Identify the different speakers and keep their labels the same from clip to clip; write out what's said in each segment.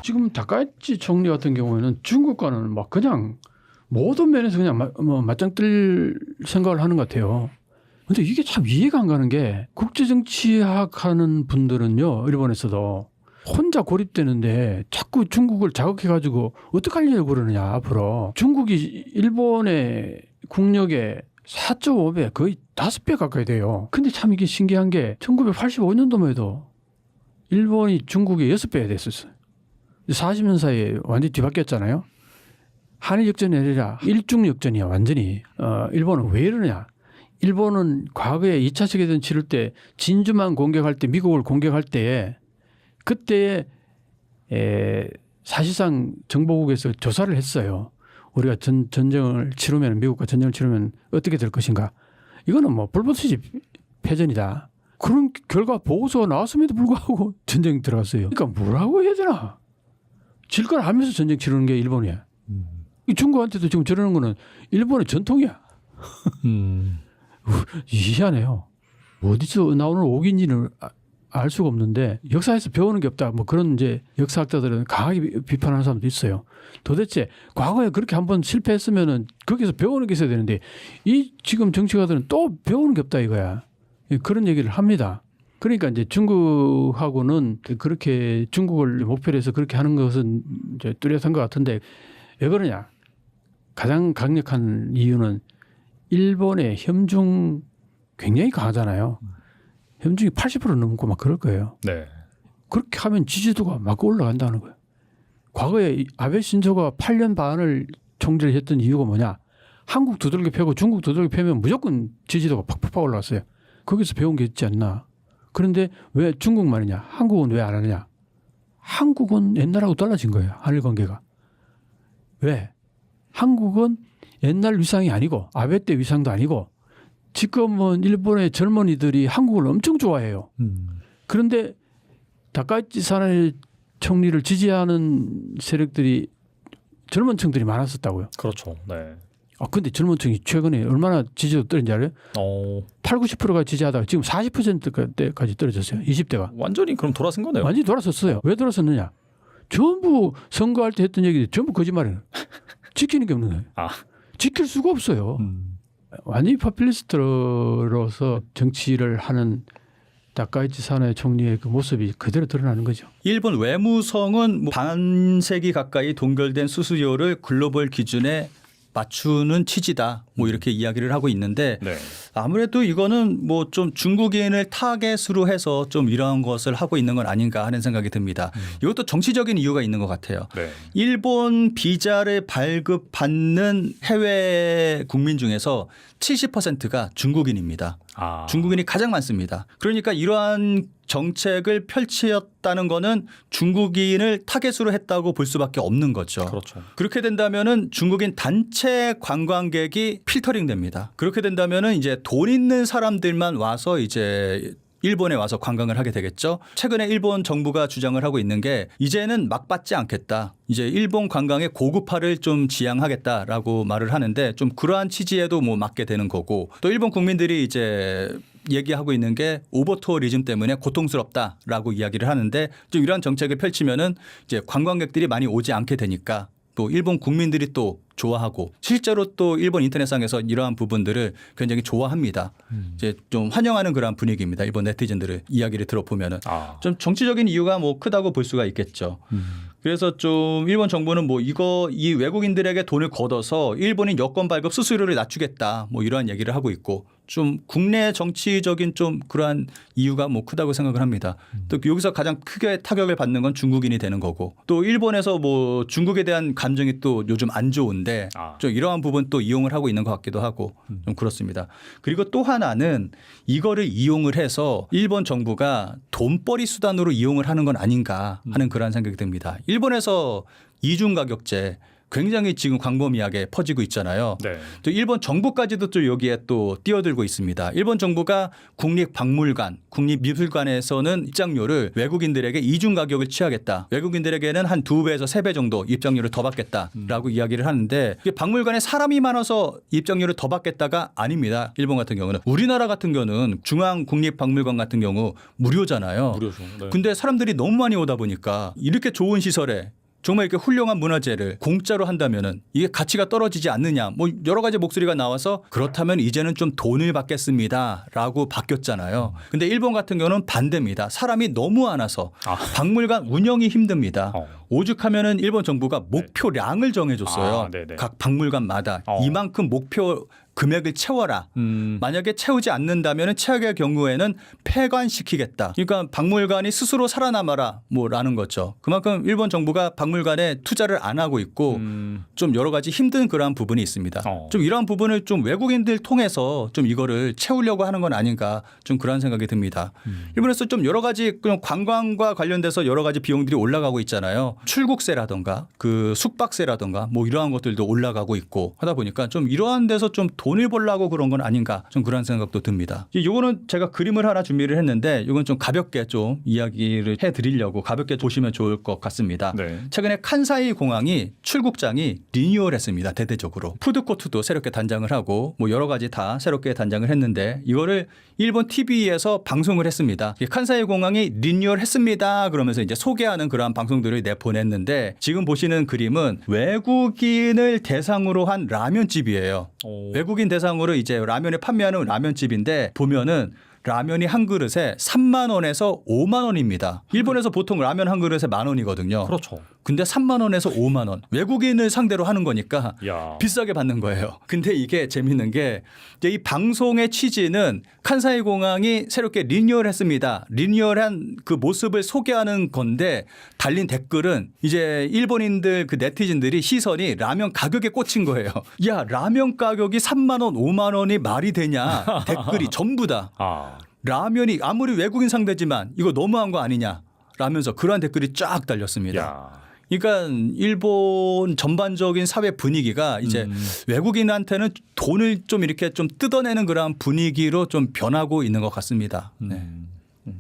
Speaker 1: 지금 다카이치 총리 같은 경우에는 중국과는 막 그냥 모든 면에서 그냥 맞짱 뜰 생각을 하는 것 같아요. 근데 이게 참 이해가 안 가는 게 국제정치학 하는 분들은요, 일본에서도 혼자 고립되는데 자꾸 중국을 자극해가지고 어떡하려고 그러느냐, 앞으로. 중국이 일본의 국력의 4.5배, 거의 5배 가까이 돼요. 근데 참 이게 신기한 게 1985년도만 해도 일본이 중국의 6배가 됐었어요. 40년 사이에 완전히 뒤바뀌었잖아요. 한일 역전이 아니라 일중 역전이야, 완전히. 일본은 왜 이러냐. 일본은 과거에 2차 세계대전 치를 때 진주만 공격할 때, 미국을 공격할 때에 그때에 사실상 정보국에서 조사를 했어요. 우리가 전쟁을 치르면, 미국과 전쟁을 치르면 어떻게 될 것인가. 이거는 뭐 볼보트집 패전이다. 그런 결과 보고서가 나왔음에도 불구하고 전쟁 들어갔어요. 그러니까 뭐라고 해야 되나. 질 걸 알면서 전쟁 치르는 게 일본이야. 중국한테도 지금 저러는 거는 일본의 전통이야. 희한해요. 어디서 나오는 옥인지는 알 수가 없는데 역사에서 배우는 게 없다. 뭐 그런 이제 역사학자들은 강하게 비판하는 사람도 있어요. 도대체 과거에 그렇게 한번 실패했으면은 거기서 배우는 게 있어야 되는데 이 지금 정치가들은 또 배우는 게 없다 이거야. 그런 얘기를 합니다. 그러니까 이제 중국하고는 그렇게 중국을 목표로 해서 그렇게 하는 것은 이제 뚜렷한 것 같은데 왜 그러냐? 가장 강력한 이유는 일본의 현중 굉장히 강하잖아요. 현중이 80% 넘고 막 그럴 거예요.
Speaker 2: 네.
Speaker 1: 그렇게 하면 지지도가 막 올라간다는 거예요. 과거에 아베 신조가 8년 반을 총재를 했던 이유가 뭐냐? 한국 두들겨 패고 중국 두들겨 패면 무조건 지지도가 팍팍 올라갔어요. 거기서 배운 게 있지 않나. 그런데 왜 중국만이냐? 한국은 왜 안 하느냐? 한국은 옛날하고 달라진 거예요. 한일 관계가. 왜? 한국은 옛날 위상이 아니고 아베 때 위상도 아니고 지금은 일본의 젊은이들이 한국을 엄청 좋아해요. 그런데 다카이치 사나이 총리를 지지하는 세력들이 젊은 층들이 많았었다고요.
Speaker 2: 그렇죠. 네.
Speaker 1: 근데 젊은 층이 최근에 얼마나 지지도 떨어진지 알아요? 8, 90%가 지지하다가 지금 40%까지 떨어졌어요. 20대가.
Speaker 2: 완전히 그럼 돌아선 거네요.
Speaker 1: 완전히 돌아섰어요. 왜 돌아섰느냐? 전부 선거할 때 했던 얘기들 전부 거짓말이에요. 지키는 게 없는 거예요. 지킬 수가 없어요. 완전히 파퓰리스트로서 정치를 하는 다카이치 사나이 총리의 그 모습이 그대로 드러나는 거죠.
Speaker 3: 일본 외무성은 반세기 가까이 동결된 수수료를 글로벌 기준에 맞추는 취지다. 뭐 이렇게 이야기를 하고 있는데
Speaker 2: 네.
Speaker 3: 아무래도 이거는 뭐 좀 중국인을 타겟으로 해서 좀 이러한 것을 하고 있는 건 아닌가 하는 생각이 듭니다. 이것도 정치적인 이유가 있는 것 같아요.
Speaker 2: 네.
Speaker 3: 일본 비자를 발급받는 해외 국민 중에서 70%가 중국인입니다. 중국인이 가장 많습니다. 그러니까 이러한 정책을 펼치었다는 거는 중국인을 타겟으로 했다고 볼 수밖에 없는 거죠.
Speaker 2: 그렇죠.
Speaker 3: 그렇게 된다면은 중국인 단체 관광객이 필터링 됩니다. 그렇게 된다면은 이제 돈 있는 사람들만 와서 이제 일본에 와서 관광을 하게 되겠죠. 최근에 일본 정부가 주장을 하고 있는 게 이제는 막 받지 않겠다. 이제 일본 관광의 고급화를 좀 지향하겠다라고 말을 하는데 좀 그러한 취지에도 뭐 맞게 되는 거고 또 일본 국민들이 이제 얘기하고 있는 게 오버투어리즘 때문에 고통스럽다라고 이야기를 하는데 좀 이러한 정책을 펼치면은 이제 관광객들이 많이 오지 않게 되니까 또 일본 국민들이 또 좋아하고 실제로 또 일본 인터넷상에서 이러한 부분들을 굉장히 좋아합니다. 이제 좀 환영하는 그런 분위기입니다. 일본 네티즌들의 이야기를 들어보면은 좀 정치적인 이유가 뭐 크다고 볼 수가 있겠죠. 그래서 좀 일본 정부는 뭐 이 외국인들에게 돈을 걷어서 일본인 여권 발급 수수료를 낮추겠다 뭐 이러한 얘기를 하고 있고 좀 국내 정치적인 좀 그러한 이유가 뭐 크다고 생각을 합니다. 또 여기서 가장 크게 타격을 받는 건 중국인이 되는 거고 또 일본에서 뭐 중국에 대한 감정이 또 요즘 안 좋은데 좀 이러한 부분 또 이용을 하고 있는 것 같기도 하고 좀 그렇습니다. 그리고 또 하나는 이거를 이용을 해서 일본 정부가 돈벌이 수단으로 이용을 하는 건 아닌가 하는 그런 생각이 듭니다. 일본에서 이중가격제 굉장히 지금 광범위하게 퍼지고 있잖아요.
Speaker 2: 네.
Speaker 3: 또 일본 정부까지도 또 여기에 또 뛰어들고 있습니다. 일본 정부가 국립박물관, 국립미술관에서는 입장료를 외국인들에게 이중 가격을 취하겠다. 외국인들에게는 한 2배에서 3배 정도 입장료를 더 받겠다라고 이야기를 하는데 이게 박물관에 사람이 많아서 입장료를 더 받겠다가 아닙니다. 일본 같은 경우는. 우리나라 같은 경우는 중앙국립박물관 같은 경우 무료잖아요.
Speaker 2: 무료죠. 네.
Speaker 3: 근데 사람들이 너무 많이 오다 보니까 이렇게 좋은 시설에 정말 이렇게 훌륭한 문화재를 공짜로 한다면은 이게 가치가 떨어지지 않느냐 뭐 여러 가지 목소리가 나와서 그렇다면 이제는 좀 돈을 받겠습니다라고 바뀌었잖아요. 근데 일본 같은 경우는 반대입니다. 사람이 너무 많아서 박물관 운영이 힘듭니다. 오죽하면은 일본 정부가 목표량을 정해줬어요.
Speaker 2: 네네.
Speaker 3: 각 박물관마다 이만큼 목표 금액을 채워라. 만약에 채우지 않는다면 최악의 경우에는 폐관시키겠다. 그러니까 박물관이 스스로 살아남아라 뭐라는 거죠. 그만큼 일본 정부가 박물관에 투자를 안 하고 있고 좀 여러 가지 힘든 그러한 부분이 있습니다. 좀 이러한 부분을 좀 외국인들 통해서 좀 이거를 채우려고 하는 건 아닌가 좀 그런 생각이 듭니다. 일본에서 좀 여러 가지 그냥 관광과 관련돼서 여러 가지 비용들이 올라가고 있잖아요. 출국세라든가 그 숙박세라든가 뭐 이러한 것들도 올라가고 있고 하다 보니까 좀 이러한 데서 좀 돈을 벌려고 그런 건 아닌가 좀 그런 생각도 듭니다. 이거는 제가 그림을 하나 준비를 했는데 이건 좀 가볍게 좀 이야기를 해드리려고 가볍게 보시면 좋을 것 같습니다.
Speaker 2: 네.
Speaker 3: 최근에 칸사이 공항이 출국장이 리뉴얼했습니다. 대대적으로 푸드코트도 새롭게 단장을 하고 뭐 여러 가지 다 새롭게 단장을 했는데 이거를 일본 TV에서 방송을 했습니다. 칸사이 공항이 리뉴얼했습니다. 그러면서 이제 소개하는 그러한 방송들을 내보냈는데 지금 보시는 그림은 외국인을 대상으로 한 라면집이에요. 외국인 대상으로 이제 라면을 판매하는 라면집인데 보면은 라면이 한 그릇에 3만 원에서 5만 원입니다. 일본에서 보통 라면 한 그릇에 10,000원이거든요.
Speaker 2: 그렇죠.
Speaker 3: 근데 3만 원에서 5만 원. 외국인을 상대로 하는 거니까
Speaker 2: 야.
Speaker 3: 비싸게 받는 거예요. 근데 이게 재밌는 게 이 방송의 취지는 칸사이 공항이 새롭게 리뉴얼했습니다. 리뉴얼한 그 모습을 소개하는 건데 달린 댓글은 이제 일본인들 그 네티즌들이 시선이 라면 가격에 꽂힌 거예요. 야, 라면 가격이 3만 원, 5만 원이 말이 되냐. 댓글이 전부 다. 라면이 아무리 외국인 상대지만 이거 너무한 거 아니냐. 라면서 그러한 댓글이 쫙 달렸습니다.
Speaker 2: 야.
Speaker 3: 그러니까 일본 전반적인 사회 분위기가 이제 외국인한테는 돈을 좀 이렇게 좀 뜯어내는 그런 분위기로 좀 변하고 있는 것 같습니다. 네.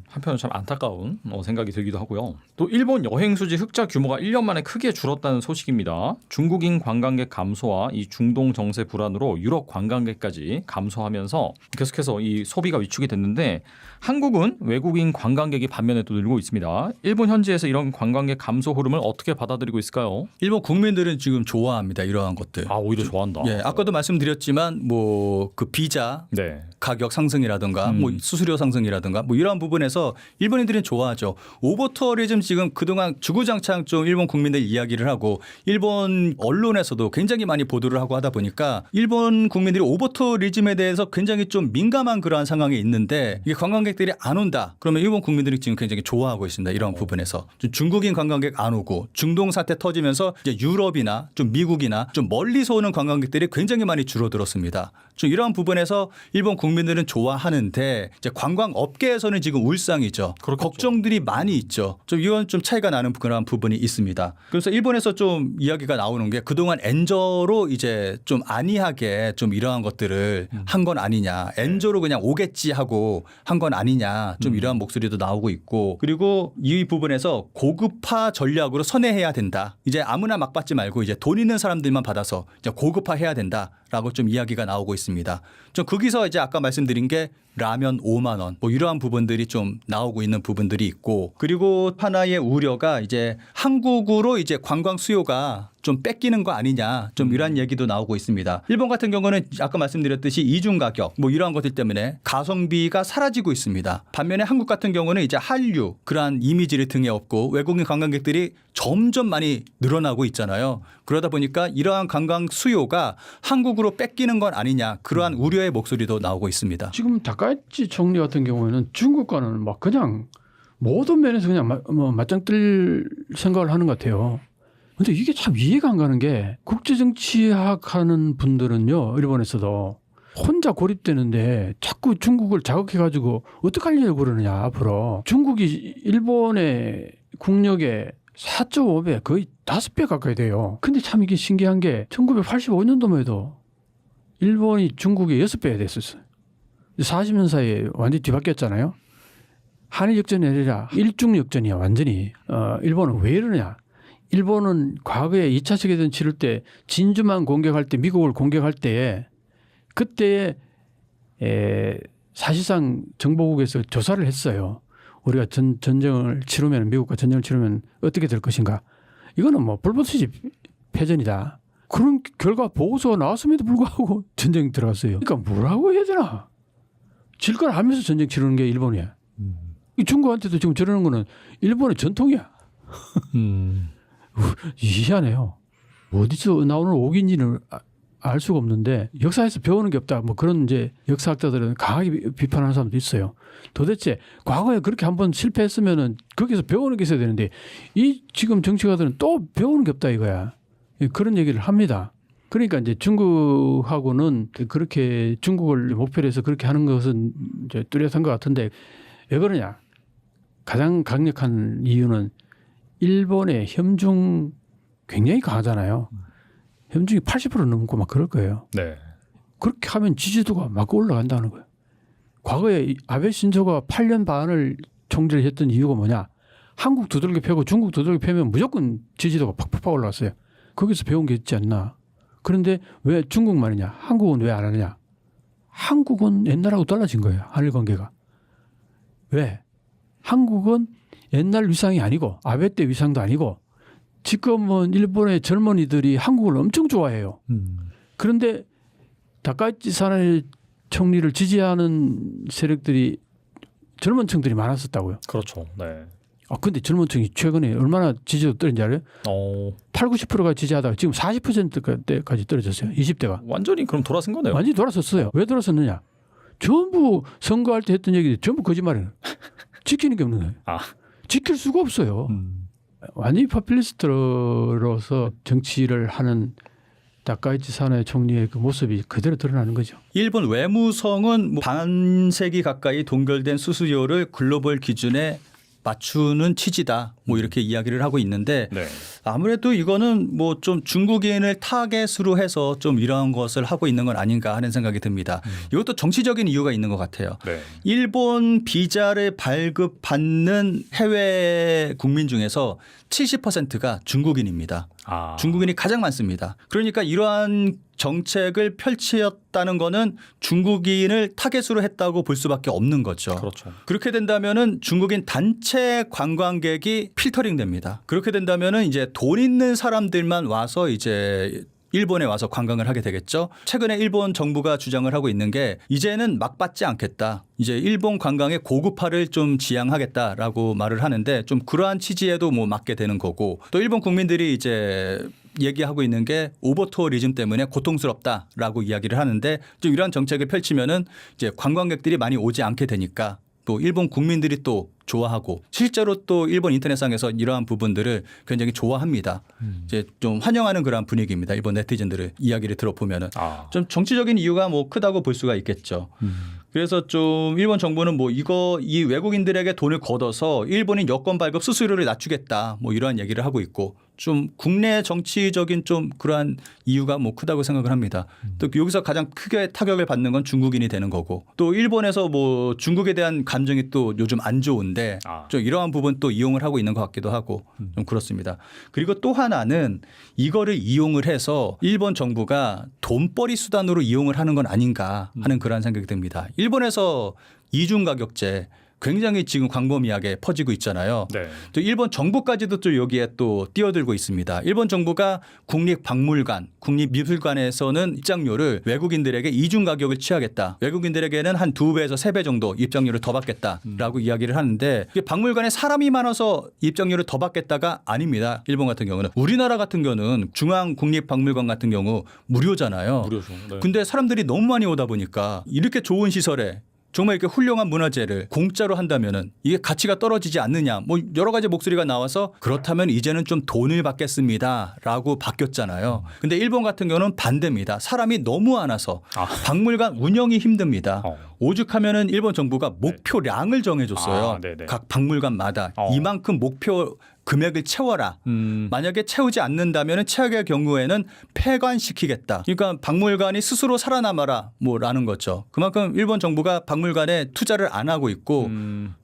Speaker 2: 한편으로 참 안타까운 생각이 들기도 하고요. 또 일본 여행 수지 흑자 규모가 1년 만에 크게 줄었다는 소식입니다. 중국인 관광객 감소와 이 중동 정세 불안으로 유럽 관광객까지 감소하면서 계속해서 이 소비가 위축이 됐는데 한국은 외국인 관광객이 반면에 또 늘고 있습니다. 일본 현지에서 이런 관광객 감소 흐름을 어떻게 받아들이고 있을까요?
Speaker 3: 일본 국민들은 지금 좋아합니다. 이러한 것들.
Speaker 2: 오히려 좋아한다.
Speaker 3: 예, 아까도 말씀드렸지만 뭐 그 비자
Speaker 2: 네.
Speaker 3: 가격 상승이라든가 뭐 수수료 상승이라든가 뭐 이러한 부분에서 일본인들은 좋아하죠. 오버투어리즘 지금 그동안 주구장창 좀 일본 국민들 이야기를 하고 일본 언론에서도 굉장히 많이 보도를 하고 하다 보니까 일본 국민들이 오버투어리즘에 대해서 굉장히 좀 민감한 그러한 상황에 있는데 이게 관광객들이 안 온다. 그러면 일본 국민들이 지금 굉장히 좋아하고 있습니다. 이런 부분에서 중국인 관광객 안 오고 중동 사태 터지면서 이제 유럽이나 좀 미국이나 좀 멀리서 오는 관광객들이 굉장히 많이 줄어들었습니다. 좀 이러한 부분에서 일본 국민들은 좋아하는데 이제 관광 업계에서는 지금 울상이죠.
Speaker 2: 그렇겠죠.
Speaker 3: 걱정들이 많이 있죠. 좀 이건 좀 차이가 나는 그런 부분이 있습니다. 그래서 일본에서 좀 이야기가 나오는 게 그동안 엔저로 이제 좀 안이하게 좀 이러한 것들을 한 건 아니냐. 엔저로 그냥 오겠지 하고 한 건 아니냐. 좀 이러한 목소리도 나오고 있고 그리고 이 부분에서 고급화 전략으로 선회해야 된다. 이제 아무나 막 받지 말고 이제 돈 있는 사람들만 받아서 이제 고급화해야 된다라고 좀 이야기가 나오고 있습니다. 좀 거기서 이제 아까 말씀드린 게 라면 5만 원 뭐 이러한 부분들이 좀 나오고 있는 부분들이 있고 그리고 하나의 우려가 이제 한국으로 이제 관광 수요가 좀 뺏기는 거 아니냐 좀 이런 얘기도 나오고 있습니다. 일본 같은 경우는 아까 말씀드렸듯이 이중 가격 뭐 이러한 것들 때문에 가성비가 사라지고 있습니다. 반면에 한국 같은 경우는 이제 한류 그러한 이미지를 등에 업고 외국인 관광객들이 점점 많이 늘어나고 있잖아요. 그러다 보니까 이러한 관광 수요가 한국으로 뺏기는 건 아니냐 그러한 우려의 목소리도 나오고 있습니다.
Speaker 1: 지금 다카이치 총리 같은 경우에는 중국과는 막 그냥 모든 면에서 그냥 맞짱 뜰 생각을 하는 것 같아요. 근데 이게 참 이해가 안 가는 게 국제정치학 하는 분들은요, 일본에서도 혼자 고립되는데 자꾸 중국을 자극해가지고 어떡하려고 그러느냐, 앞으로. 중국이 일본의 국력에 4.5배 거의 5배 가까이 돼요. 근데 참 이게 신기한 게 1985년도만 해도 일본이 중국의 6배가 됐었어요. 40년 사이에 완전히 뒤바뀌었잖아요. 한일 역전이 아니라 일중 역전이야 완전히. 일본은 왜 이러냐. 일본은 과거에 2차 세계대전 치를 때 진주만 공격할 때 미국을 공격할 때에 그때에 사실상 정보국에서 조사를 했어요. 우리가 전쟁을 치르면 미국과 전쟁을 치르면 어떻게 될 것인가. 이거는 뭐 볼보트지 패전이다. 그런 결과 보고서가 나왔음에도 불구하고 전쟁 들어갔어요. 그러니까 뭐라고 해야 되나. 질 걸 알면서 전쟁 치르는 게 일본이야. 이 중국한테도 지금 저러는 거는 일본의 전통이야. 희한해요. 어디서 나오는 옥인지는 알 수가 없는데 역사에서 배우는 게 없다. 뭐 그런 이제 역사학자들은 강하게 비판하는 사람도 있어요. 도대체 과거에 그렇게 한번 실패했으면은 거기서 배우는 게 있어야 되는데 이 지금 정치가들은 또 배우는 게 없다 이거야. 그런 얘기를 합니다. 그러니까 이제 중국하고는 그렇게 중국을 목표로 해서 그렇게 하는 것은 이제 뚜렷한 것 같은데 왜 그러냐? 가장 강력한 이유는 일본의 현중 굉장히 강하잖아요. 현중이 80% 넘고 막 그럴 거예요.
Speaker 2: 네.
Speaker 1: 그렇게 하면 지지도가 막 올라간다는 거예요. 과거에 아베 신조가 8년 반을 총재를 했던 이유가 뭐냐? 한국 두들겨 패고 중국 두들겨 패면 무조건 지지도가 팍팍 올라갔어요. 거기서 배운 게 있지 않나. 그런데 왜 중국만이냐? 한국은 왜 안 하느냐? 한국은 옛날하고 달라진 거예요. 한일 관계가. 왜? 한국은 옛날 위상이 아니고 아베 때 위상도 아니고 지금은 일본의 젊은이들이 한국을 엄청 좋아해요. 그런데 다카이치 사나이 총리를 지지하는 세력들이 젊은 층들이 많았었다고요.
Speaker 2: 그렇죠. 네.
Speaker 1: 근데 젊은 층이 최근에 얼마나 지지도 떨어진지 알아요? 8, 90%가 지지하다가 지금 40%까지 떨어졌어요. 20대가.
Speaker 2: 완전히 그럼 돌아선 거네요.
Speaker 1: 완전히 돌아섰어요. 왜 돌아섰느냐? 전부 선거할 때 했던 얘기들 전부 거짓말이에요. 지키는 게 없는 거예요. 지킬 수가 없어요. 완전히 파퓰리스트로서 정치를 하는 다카이치 사나이 총리의 그 모습이 그대로 드러나는 거죠.
Speaker 3: 일본 외무성은 뭐 반세기 가까이 동결된 수수료를 글로벌 기준에 맞추는 취지다. 뭐 이렇게 이야기를 하고 있는데
Speaker 2: 네.
Speaker 3: 아무래도 이거는 뭐 좀 중국인을 타겟으로 해서 좀 이러한 것을 하고 있는 건 아닌가 하는 생각이 듭니다. 이것도 정치적인 이유가 있는 것 같아요.
Speaker 2: 네.
Speaker 3: 일본 비자를 발급받는 해외 국민 중에서 70%가 중국인입니다. 중국인이 가장 많습니다. 그러니까 이러한 정책을 펼치었다는 거는 중국인을 타겟으로 했다고 볼 수밖에 없는 거죠.
Speaker 2: 그렇죠.
Speaker 3: 그렇게 된다면은 중국인 단체 관광객이 필터링 됩니다. 그렇게 된다면은 이제 돈 있는 사람들만 와서 이제 일본에 와서 관광을 하게 되겠죠. 최근에 일본 정부가 주장을 하고 있는 게 이제는 막 받지 않겠다. 이제 일본 관광의 고급화를 좀 지향하겠다라고 말을 하는데 좀 그러한 취지에도 뭐 맞게 되는 거고 또 일본 국민들이 이제 얘기하고 있는 게 오버투어리즘 때문에 고통스럽다라고 이야기를 하는데 좀 이러한 정책을 펼치면은 이제 관광객들이 많이 오지 않게 되니까 또 일본 국민들이 또 좋아하고 실제로 또 일본 인터넷상에서 이러한 부분들을 굉장히 좋아합니다. 이제 좀 환영하는 그런 분위기입니다. 일본 네티즌들의 이야기를 들어보면은 좀 정치적인 이유가 뭐 크다고 볼 수가 있겠죠. 그래서 좀 일본 정부는 뭐 이 외국인들에게 돈을 걷어서 일본인 여권 발급 수수료를 낮추겠다 뭐 이러한 얘기를 하고 있고 좀 국내 정치적인 좀 그러한 이유가 뭐 크다고 생각을 합니다. 또 여기서 가장 크게 타격을 받는 건 중국인이 되는 거고 또 일본에서 뭐 중국에 대한 감정이 또 요즘 안 좋은데 좀 이러한 부분 또 이용을 하고 있는 것 같기도 하고 좀 그렇습니다. 그리고 또 하나는 이거를 이용을 해서 일본 정부가 돈벌이 수단으로 이용을 하는 건 아닌가 하는 그런 생각이 듭니다. 일본에서 이중 가격제 굉장히 지금 광범위하게 퍼지고 있잖아요.
Speaker 2: 네.
Speaker 3: 또 일본 정부까지도 또 여기에 또 뛰어들고 있습니다. 일본 정부가 국립박물관, 국립미술관에서는 입장료를 외국인들에게 이중 가격을 취하겠다. 외국인들에게는 한 2배에서 3배 정도 입장료를 더 받겠다라고 이야기를 하는데 이게 박물관에 사람이 많아서 입장료를 더 받겠다가 아닙니다. 일본 같은 경우는. 우리나라 같은 경우는 중앙국립박물관 같은 경우 무료잖아요.
Speaker 2: 무료죠. 네.
Speaker 3: 근데 사람들이 너무 많이 오다 보니까 이렇게 좋은 시설에 정말 이렇게 훌륭한 문화재를 공짜로 한다면은 이게 가치가 떨어지지 않느냐 뭐 여러 가지 목소리가 나와서 그렇다면 이제는 좀 돈을 받겠습니다라고 바뀌었잖아요. 근데 일본 같은 경우는 반대입니다. 사람이 너무 많아서 박물관 운영이 힘듭니다. 오죽하면은 일본 정부가 목표량을 정해줬어요.
Speaker 2: 아, 네네.
Speaker 3: 각 박물관마다 이만큼 목표 금액을 채워라. 만약에 채우지 않는다면 최악의 경우에는 폐관시키겠다. 그러니까 박물관이 스스로 살아남아라 뭐라는 거죠. 그만큼 일본 정부가 박물관에 투자를 안 하고 있고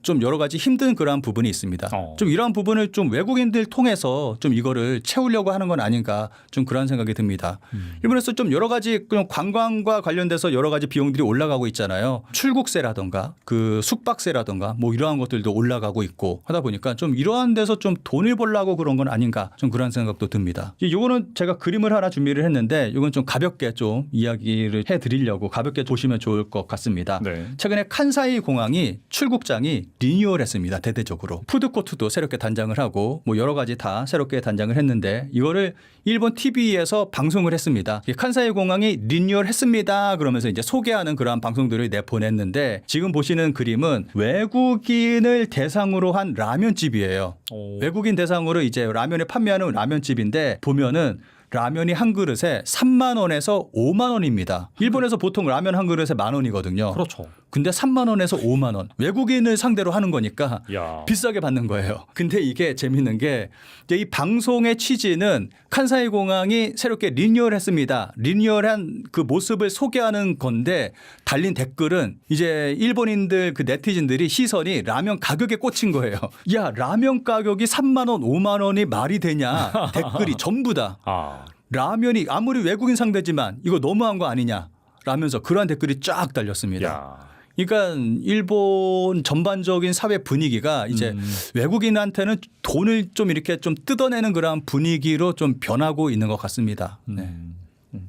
Speaker 3: 좀 여러 가지 힘든 그러한 부분이 있습니다. 좀 이러한 부분을 좀 외국인들 통해서 좀 이거를 채우려고 하는 건 아닌가 좀 그런 생각이 듭니다. 일본에서 좀 여러 가지 그냥 관광과 관련돼서 여러 가지 비용들이 올라가고 있잖아요. 출국세라든가 그 숙박세라든가 뭐 이러한 것들도 올라가고 있고 하다 보니까 좀 이러한 데서 좀 돈을 벌려고 그런 건 아닌가 좀 그런 생각도 듭니다. 이거는 제가 그림을 하나 준비를 했는데 이건 좀 가볍게 좀 이야기를 해드리려고 가볍게 보시면 좋을 것 같습니다.
Speaker 2: 네.
Speaker 3: 최근에 칸사이 공항이 출국장이 리뉴얼했습니다. 대대적으로 푸드코트도 새롭게 단장을 하고 뭐 여러 가지 다 새롭게 단장을 했는데 이거를 일본 TV에서 방송을 했습니다. 칸사이 공항이 리뉴얼했습니다. 그러면서 이제 소개하는 그러한 방송들을 내보냈는데 지금 보시는 그림은 외국인을 대상으로 한 라면집이에요. 외국인 대상으로 이제 라면을 판매하는 라면집인데 보면은 라면이 한 그릇에 3만 원에서 5만 원입니다. 일본에서 보통 라면 한 그릇에 10,000원이거든요.
Speaker 2: 그렇죠.
Speaker 3: 근데 3만 원에서 5만 원. 외국인을 상대로 하는 거니까
Speaker 2: 야.
Speaker 3: 비싸게 받는 거예요. 근데 이게 재밌는 게 이 방송의 취지는 칸사이 공항이 새롭게 리뉴얼했습니다. 리뉴얼한 그 모습을 소개하는 건데 달린 댓글은 이제 일본인들 그 네티즌들이 시선이 라면 가격에 꽂힌 거예요. 야, 라면 가격이 3만 원, 5만 원이 말이 되냐. 댓글이 전부 다. 라면이 아무리 외국인 상대지만 이거 너무한 거 아니냐. 라면서 그러한 댓글이 쫙 달렸습니다.
Speaker 2: 야.
Speaker 3: 그러니까 일본 전반적인 사회 분위기가 이제 외국인한테는 돈을 좀 이렇게 좀 뜯어내는 그런 분위기로 좀 변하고 있는 것 같습니다. 네.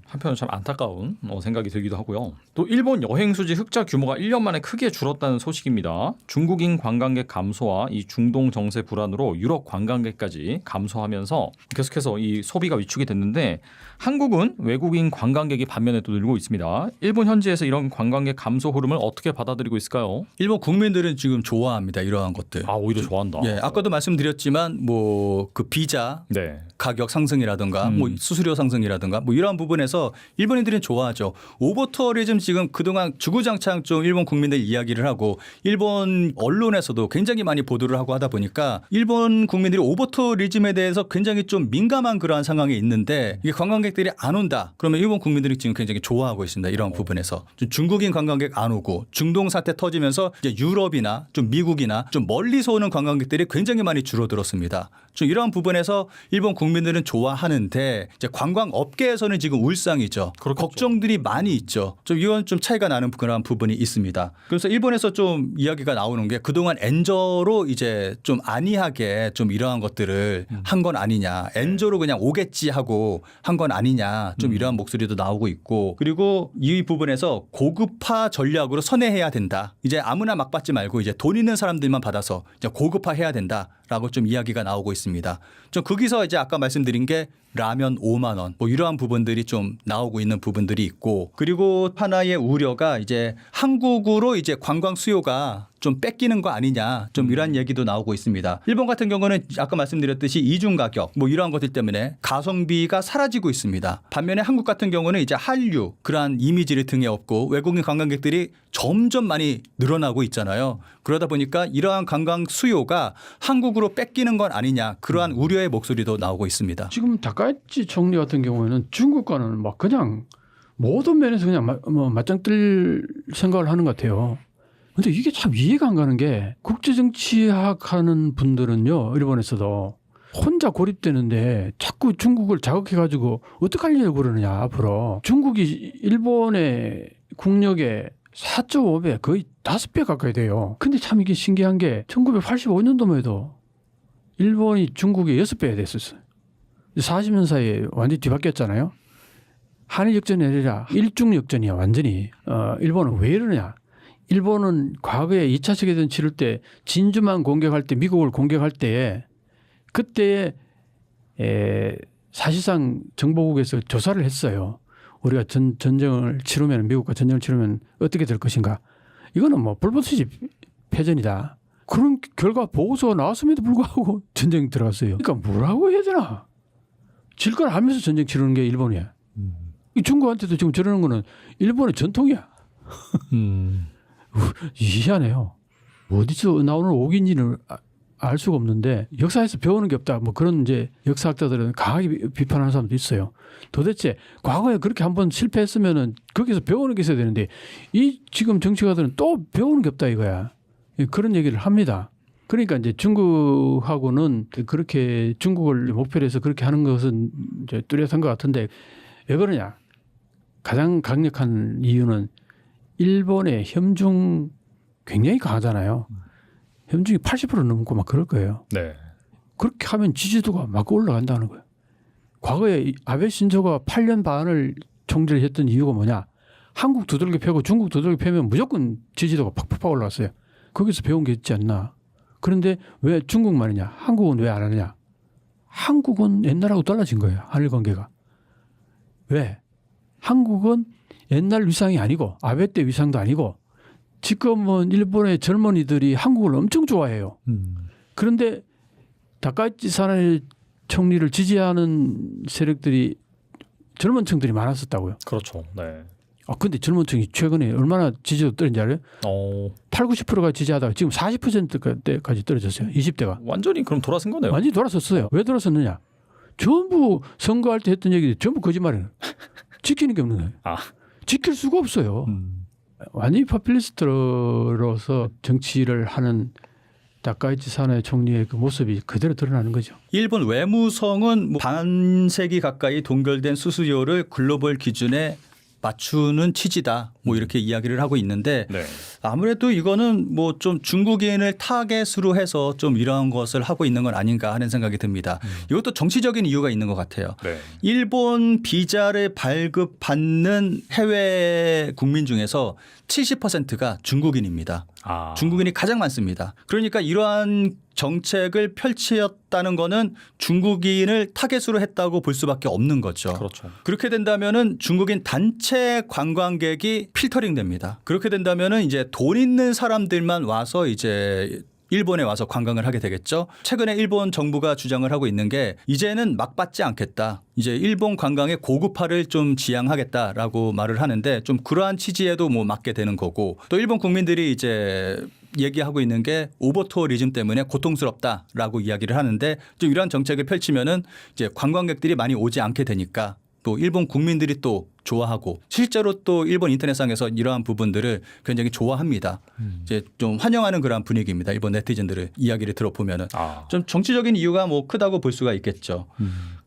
Speaker 2: 한편으로 참 안타까운 생각이 들기도 하고요. 또 일본 여행 수지 흑자 규모가 1년 만에 크게 줄었다는 소식입니다. 중국인 관광객 감소와 이 중동 정세 불안으로 유럽 관광객까지 감소하면서 계속해서 이 소비가 위축이 됐는데 한국은 외국인 관광객이 반면에 또 늘고 있습니다. 일본 현지에서 이런 관광객 감소 흐름을 어떻게 받아들이고 있을까요?
Speaker 3: 일본 국민들은 지금 좋아합니다. 이러한 것들.
Speaker 2: 아, 오히려 좋아한다.
Speaker 3: 예, 아까도 말씀드렸지만 뭐 그 비자
Speaker 2: 네.
Speaker 3: 가격 상승이라든가 뭐 수수료 상승이라든가 뭐 이러한 부분에서 일본인들은 좋아하죠. 오버투어리즘 지금 그동안 주구장창 좀 일본 국민들 이야기를 하고 일본 언론에서도 굉장히 많이 보도를 하고 하다 보니까 일본 국민들이 오버투어리즘에 대해서 굉장히 좀 민감한 그러한 상황에 있는데 이게 관광객들이 안 온다. 그러면 일본 국민들이 지금 굉장히 좋아하고 있습니다. 이런 부분에서 중국인 관광객 안 오고 중동 사태 터지면서 이제 유럽이나 좀 미국이나 좀 멀리서 오는 관광객들이 굉장히 많이 줄어들었습니다. 좀 이러한 부분에서 일본 국민들은 좋아하는데 이제 관광 업계에서는 지금 울상이죠.
Speaker 2: 그렇겠죠.
Speaker 3: 걱정들이 많이 있죠. 좀 이건 좀 차이가 나는 그런 부분이 있습니다. 그래서 일본에서 좀 이야기가 나오는 게 그동안 엔저로 이제 좀 안이하게 좀 이러한 것들을 한 건 아니냐. 엔저로 그냥 오겠지 하고 한 건 아니냐. 좀 이러한 목소리도 나오고 있고 그리고 이 부분에서 고급화 전략으로 선회해야 된다. 이제 아무나 막 받지 말고 이제 돈 있는 사람들만 받아서 이제 고급화해야 된다라고 좀 이야기가 나오고 있습니다. 좀 거기서 이제 아까 말씀드린 게 라면 5만 원 뭐 이러한 부분들이 좀 나오고 있는 부분들이 있고 그리고 하나의 우려가 이제 한국으로 이제 관광 수요가 좀 뺏기는 거 아니냐 좀 이런 얘기도 나오고 있습니다. 일본 같은 경우는 아까 말씀드렸듯이 이중 가격 뭐 이러한 것들 때문에 가성비가 사라지고 있습니다. 반면에 한국 같은 경우는 이제 한류 그러한 이미지를 등에 업고 외국인 관광객들이 점점 많이 늘어나고 있잖아요. 그러다 보니까 이러한 관광 수요가 한국으로 뺏기는 건 아니냐 그러한 우려의 목소리도 나오고 있습니다.
Speaker 1: 지금 다카이치 총리 같은 경우에는 중국과는 막 그냥 모든 면에서 그냥 맞짱 뜰 생각을 하는 것 같아요. 근데 이게 참 이해가 안 가는 게 국제정치학 하는 분들은요, 일본에서도 혼자 고립되는데 자꾸 중국을 자극해가지고 어떡하려고 그러느냐, 앞으로. 중국이 일본의 국력의 4.5배, 거의 5배 가까이 돼요. 근데 참 이게 신기한 게 1985년도만 해도 일본이 중국의 6배가 됐었어요. 40년 사이에 완전히 뒤바뀌었잖아요. 한일 역전이 아니라 일중 역전이야, 완전히. 일본은 왜 이러냐. 일본은 과거에 2차 세계대전 치를 때 진주만 공격할 때 미국을 공격할 때에 그때에 사실상 정보국에서 조사를 했어요. 우리가 전쟁을 치르면 미국과 전쟁을 치르면 어떻게 될 것인가. 이거는 뭐 불법수집 패전이다. 그런 결과 보고서가 나왔음에도 불구하고 전쟁 들어갔어요. 그러니까 뭐라고 해야 되나. 질 걸 알면서 전쟁 치르는 게 일본이야. 중국한테도 지금 저러는 거는 일본의 전통이야. 희한해요. 어디서 나오는 옥인지는 알 수가 없는데 역사에서 배우는 게 없다. 뭐 그런 이제 역사학자들은 강하게 비판하는 사람도 있어요. 도대체 과거에 그렇게 한번 실패했으면은 거기서 배우는 게 있어야 되는데 이 지금 정치가들은 또 배우는 게 없다 이거야. 그런 얘기를 합니다. 그러니까 이제 중국하고는 그렇게 중국을 목표로 해서 그렇게 하는 것은 이제 뚜렷한 것 같은데 왜 그러냐? 가장 강력한 이유는 일본의 현중 굉장히 강하잖아요. 현중이 80% 넘고 막 그럴 거예요.
Speaker 2: 네.
Speaker 1: 그렇게 하면 지지도가 막 올라간다는 거예요. 과거에 아베 신조가 8년 반을 총재를 했던 이유가 뭐냐? 한국 두들겨 패고 중국 두들겨 패면 무조건 지지도가 팍팍 올라갔어요. 거기서 배운 게 있지 않나. 그런데 왜 중국만이냐? 한국은 왜 안 하느냐? 한국은 옛날하고 달라진 거예요. 한일 관계가. 왜? 한국은 옛날 위상이 아니고 아베 때 위상도 아니고 지금은 일본의 젊은이들이 한국을 엄청 좋아해요. 그런데 다카이치 사나이 총리를 지지하는 세력들이 젊은 층들이 많았었다고요.
Speaker 2: 그렇죠. 네.
Speaker 1: 근데 젊은 층이 최근에 얼마나 지지도 떨어진지 알아요? 8, 90%가 지지하다가 지금 40%까지 떨어졌어요. 20대가.
Speaker 2: 완전히 그럼 돌아선 거네요.
Speaker 1: 완전히 돌아섰어요. 왜 돌아섰느냐? 전부 선거할 때 했던 얘기들 전부 거짓말이에요. 지키는 게 없는 거예요. 지킬 수가 없어요. 완전히 파퓰리스트로서 정치를 하는 다카이치 사나이 총리의 그 모습이 그대로 드러나는 거죠.
Speaker 3: 일본 외무성은 뭐 반세기 가까이 동결된 수수료를 글로벌 기준에 맞추는 취지다. 뭐 이렇게 이야기를 하고 있는데
Speaker 2: 네.
Speaker 3: 아무래도 이거는 뭐 좀 중국인을 타겟으로 해서 좀 이러한 것을 하고 있는 건 아닌가 하는 생각이 듭니다. 이것도 정치적인 이유가 있는 것 같아요.
Speaker 2: 네.
Speaker 3: 일본 비자를 발급받는 해외 국민 중에서 70%가 중국인입니다. 중국인이 가장 많습니다. 그러니까 이러한 정책을 펼치었다는 거는 중국인을 타겟으로 했다고 볼 수밖에 없는 거죠.
Speaker 2: 그렇죠.
Speaker 3: 그렇게 된다면은 중국인 단체 관광객이 필터링 됩니다. 그렇게 된다면은 이제 돈 있는 사람들만 와서 이제 일본에 와서 관광을 하게 되겠죠. 최근에 일본 정부가 주장을 하고 있는 게 이제는 막 받지 않겠다. 이제 일본 관광의 고급화를 좀 지향하겠다라고 말을 하는데 좀 그러한 취지에도 뭐 맞게 되는 거고 또 일본 국민들이 이제 얘기하고 있는 게 오버투어리즘 때문에 고통스럽다라고 이야기를 하는데 좀 이러한 정책을 펼치면은 이제 관광객들이 많이 오지 않게 되니까 또 일본 국민들이 또 좋아하고 실제로 또 일본 인터넷상에서 이러한 부분들을 굉장히 좋아합니다. 이제 좀 환영하는 그런 분위기입니다. 일본 네티즌들의 이야기를 들어보면은 좀 정치적인 이유가 뭐 크다고 볼 수가 있겠죠.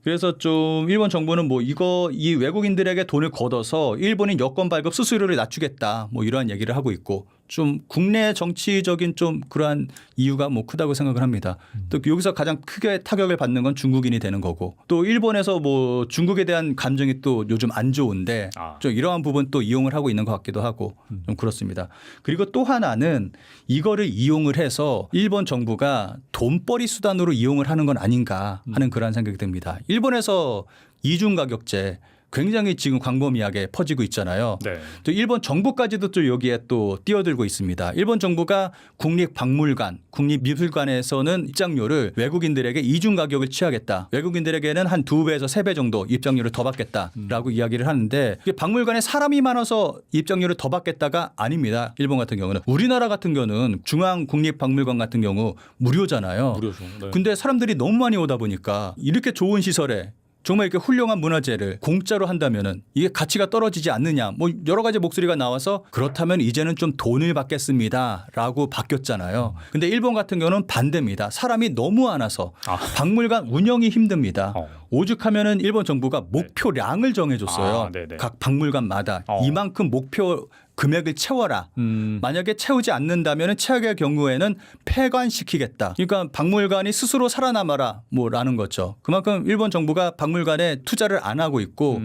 Speaker 3: 그래서 좀 일본 정부는 뭐 이 외국인들에게 돈을 걷어서 일본인 여권 발급 수수료를 낮추겠다 뭐 이러한 얘기를 하고 있고 좀 국내 정치적인 좀 그러한 이유가 뭐 크다고 생각을 합니다. 또 여기서 가장 크게 타격을 받는 건 중국인이 되는 거고 또 일본에서 뭐 중국에 대한 감정이 또 요즘 안 좋은데 좀 이러한 부분 또 이용을 하고 있는 것 같기도 하고 좀 그렇습니다. 그리고 또 하나는 이거를 이용을 해서 일본 정부가 돈벌이 수단으로 이용을 하는 건 아닌가 하는 그런 생각이 듭니다. 일본에서 이중 가격제 굉장히 지금 광범위하게 퍼지고 있잖아요.
Speaker 2: 네.
Speaker 3: 또 일본 정부까지도 또 여기에 또 뛰어들고 있습니다. 일본 정부가 국립박물관, 국립미술관에서는 입장료를 외국인들에게 이중 가격을 취하겠다. 외국인들에게는 한 2배에서 3배 정도 입장료를 더 받겠다라고 이야기를 하는데 이게 박물관에 사람이 많아서 입장료를 더 받겠다가 아닙니다. 일본 같은 경우는. 우리나라 같은 경우는 중앙국립박물관 같은 경우 무료잖아요.
Speaker 2: 무료죠. 네.
Speaker 3: 근데 사람들이 너무 많이 오다 보니까 이렇게 좋은 시설에 정말 이렇게 훌륭한 문화재를 공짜로 한다면은 이게 가치가 떨어지지 않느냐 뭐 여러 가지 목소리가 나와서 그렇다면 이제는 좀 돈을 받겠습니다라고 바뀌었잖아요. 근데 일본 같은 경우는 반대입니다. 사람이 너무 많아서 박물관 운영이 힘듭니다. 오죽하면은 일본 정부가 목표량을 정해줬어요. 각 박물관마다 이만큼 목표 금액을 채워라. 만약에 채우지 않는다면 최악의 경우에는 폐관시키겠다. 그러니까 박물관이 스스로 살아남아라 뭐라는 거죠. 그만큼 일본 정부가 박물관에 투자를 안 하고 있고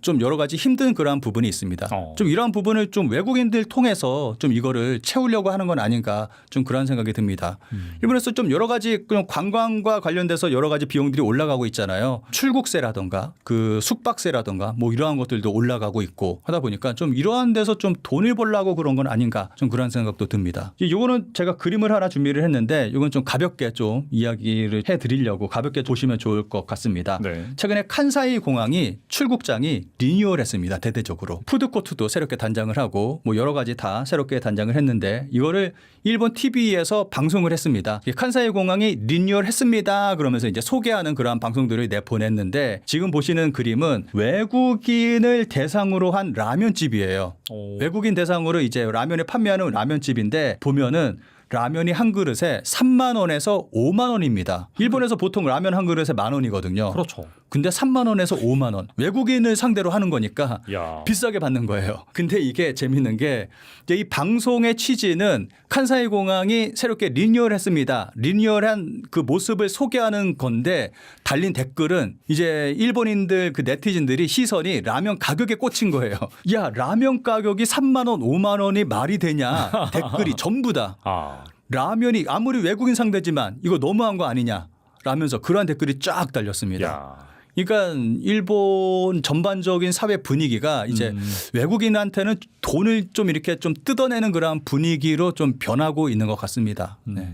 Speaker 3: 좀 여러 가지 힘든 그러한 부분이 있습니다. 좀 이러한 부분을 좀 외국인들 통해서 좀 이거를 채우려고 하는 건 아닌가 좀 그런 생각이 듭니다. 일본에서 좀 여러 가지 관광과 관련돼서 여러 가지 비용들이 올라가고 있잖아요. 출국세라든가 그 숙박세라든가 뭐 이러한 것들도 올라가고 있고 하다 보니까 좀 이러한 데서 좀 돈을 벌려고 그런 건 아닌가 좀 그런 생각도 듭니다. 이거는 제가 그림을 하나 준비를 했는데 이건 좀 가볍게 좀 이야기를 해드리려고 가볍게 보시면 좋을 것 같습니다.
Speaker 2: 네.
Speaker 3: 최근에 칸사이 공항이 출국장이 리뉴얼했습니다. 대대적으로 푸드코트도 새롭게 단장을 하고 뭐 여러 가지 다 새롭게 단장을 했는데 이거를 일본 TV에서 방송을 했습니다. 칸사이 공항이 리뉴얼했습니다. 그러면서 이제 소개하는 그러한 방송들을 내보냈는데 지금 보시는 그림은 외국인을 대상으로 한 라면집이에요.
Speaker 2: 오.
Speaker 3: 외국인 대상으로 이제 라면을 판매하는 라면집인데 보면은 라면이 한 그릇에 3만 원에서 5만 원입니다. 일본에서 보통 라면 한 그릇에 만 원이거든요.
Speaker 2: 그렇죠.
Speaker 3: 근데 3만 원에서 5만 원. 외국인을 상대로 하는 거니까
Speaker 2: 야.
Speaker 3: 비싸게 받는 거예요. 근데 이게 재밌는 게 이제 이 방송의 취지는 칸사이 공항이 새롭게 리뉴얼했습니다. 리뉴얼한 그 모습을 소개하는 건데 달린 댓글은 이제 일본인들 그 네티즌들이 시선이 라면 가격에 꽂힌 거예요. 야, 라면 가격이 3만 원, 5만 원이 말이 되냐. 댓글이 전부 다.
Speaker 2: 아.
Speaker 3: 라면이 아무리 외국인 상대지만 이거 너무한 거 아니냐. 라면서 그러한 댓글이 쫙 달렸습니다.
Speaker 2: 야.
Speaker 3: 그러니까 일본 전반적인 사회 분위기가 이제 외국인한테는 돈을 좀 이렇게 좀 뜯어내는 그런 분위기로 좀 변하고 있는 것 같습니다. 네.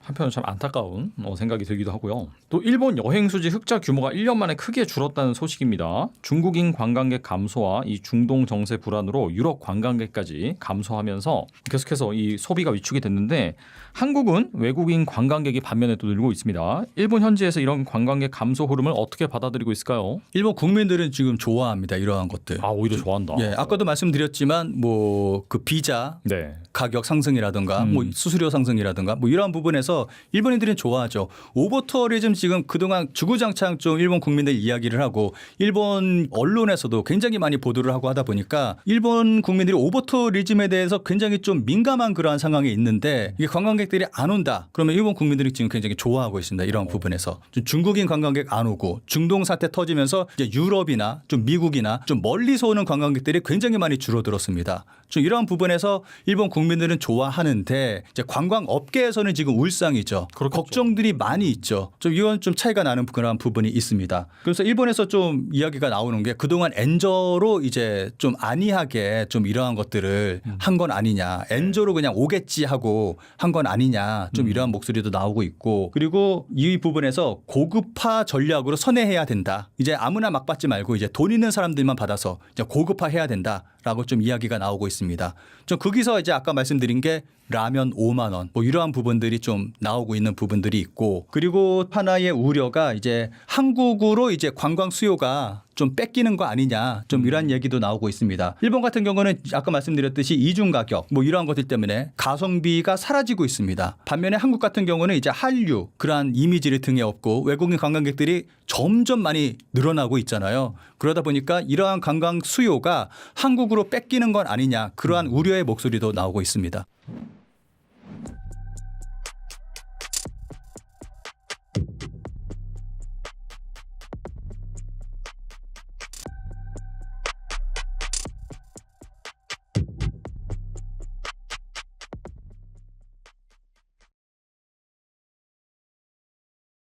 Speaker 2: 한편으로 참 안타까운 생각이 들기도 하고요. 또 일본 여행 수지 흑자 규모가 1년 만에 크게 줄었다는 소식입니다. 중국인 관광객 감소와 이 중동 정세 불안으로 유럽 관광객까지 감소하면서 계속해서 이 소비가 위축이 됐는데 한국은 외국인 관광객이 반면에 또 늘고 있습니다. 일본 현지에서 이런 관광객 감소 흐름을 어떻게 받아들이고 있을까요?
Speaker 3: 일본 국민들은 지금 좋아합니다. 이러한 것들.
Speaker 2: 아, 오히려 좋아한다.
Speaker 3: 예, 아까도 말씀드렸지만 뭐 그 비자
Speaker 2: 네.
Speaker 3: 가격 상승이라든가 뭐 수수료 상승이라든가 뭐 이러한 부분에서 일본인들은 좋아하죠. 오버투어리즘 지금 그동안 주구장창 좀 일본 국민들 이야기를 하고 일본 언론에서도 굉장히 많이 보도를 하고 하다 보니까 일본 국민들이 오버투어리즘에 대해서 굉장히 좀 민감한 그러한 상황에 있는데 이게 관광객들이 안 온다. 그러면 일본 국민들이 지금 굉장히 좋아하고 있습니다. 이러한 부분에서 좀 중국인 관광객 안 오고 중동 사태 터지면서 이제 유럽이나 좀 미국이나 좀 멀리서 오는 관광객들이 굉장히 많이 줄어들었습니다. 좀 이러한 부분에서 일본 국민들은 좋아하는데 이제 관광 업계에서는 지금 울상이죠.
Speaker 2: 그렇겠죠.
Speaker 3: 걱정들이 많이 있죠. 좀 이건 좀 차이가 나는 그런 부분이 있습니다. 그래서 일본에서 좀 이야기가 나오는 게 그동안 엔저로 이제 좀 안이하게 좀 이러한 것들을 한 건 아니냐. 엔저로 그냥 오겠지 하고 한 건 아니냐. 좀 이러한 목소리도 나오고 있고 그리고 이 부분에서 고급화 전략으로 선회해야 된다. 이제 아무나 막 받지 말고 이제 돈 있는 사람들만 받아서 이제 고급화해야 된다라고 좀 이야기가 나오고 있습니다. 좀 거기서 이제 아까 말씀드린 게 라면 5만 원 뭐 이러한 부분들이 좀 나오고 있는 부분들이 있고 그리고 하나의 우려가 이제 한국으로 이제 관광 수요가 좀 뺏기는 거 아니냐 좀 이런 얘기도 나오고 있습니다. 일본 같은 경우는 아까 말씀드렸듯이 이중 가격 뭐 이러한 것들 때문에 가성비가 사라지고 있습니다. 반면에 한국 같은 경우는 이제 한류 그러한 이미지를 등에 업고 외국인 관광객들이 점점 많이 늘어나고 있잖아요. 그러다 보니까 이러한 관광 수요가 한국으로 뺏기는 건 아니냐 그러한 우려의 목소리도 나오고 있습니다.